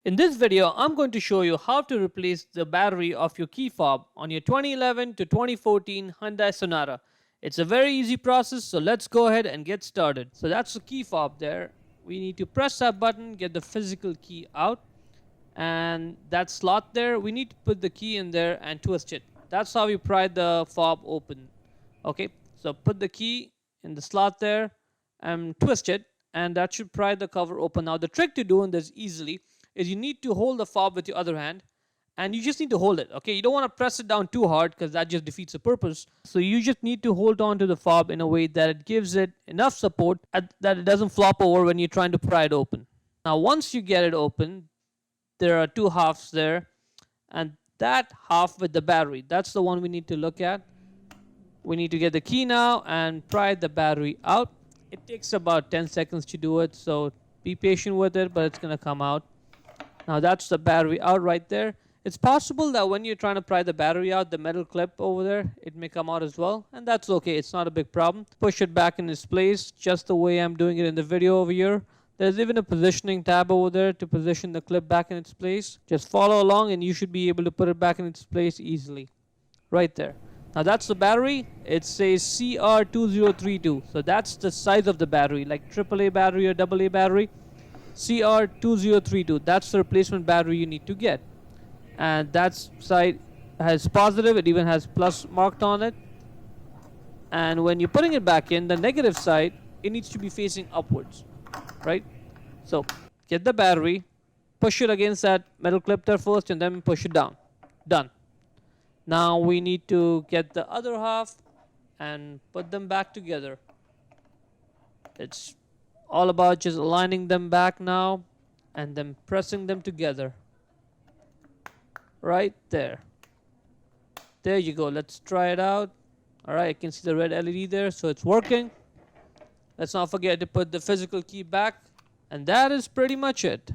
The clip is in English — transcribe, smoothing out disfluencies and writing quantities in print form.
In this video, I'm going to show you how to replace the battery of your key fob on your 2011 to 2014 Hyundai Sonata. It's a very easy process, so let's go ahead and get started. So that's the key fob there. We need to press that button, get the physical key out, and that slot there, we need to put the key in there and twist it. That's how we pry the fob open. Okay, so put the key in the slot there and twist it, and that should pry the cover open. Now the trick to doing this easily is you need to hold the fob with your other hand, and you just need to hold it. Okay, you don't want to press it down too hard because that just defeats the purpose. So you just need to hold on to the fob in a way that it gives it enough support that it doesn't flop over when you're trying to pry it open. Now once you get it open, there are two halves there, and that half with the battery, that's the one we need to look at. We need to get the key now and pry the battery out. It takes about 10 seconds to do it, so be patient with it, but it's going to come out. Now that's the battery out right there. It's possible that when you're trying to pry the battery out, the metal clip over there, it may come out as well, and that's okay. It's not a big problem. Push it back in its place just the way I'm doing it in the video over here. There's even a positioning tab over there to position the clip back in its place. Just follow along and you should be able to put it back in its place easily. Right there. Now that's the battery. It says CR2032. So that's the size of the battery, like AAA battery or AA battery. CR2032. That's the replacement battery you need to get. And that side has positive. It even has plus marked on it. And when you're putting it back in, the negative side, it needs to be facing upwards. Right? So get the battery, push it against that metal clip there first, and then push it down. Done. Now we need to get the other half and put them back together. It's all about just aligning them back now and then pressing them together. Right there. There you go. Let's try it out. Alright, I can see the red LED there, so it's working. Let's not forget to put the physical key back, and that is pretty much it.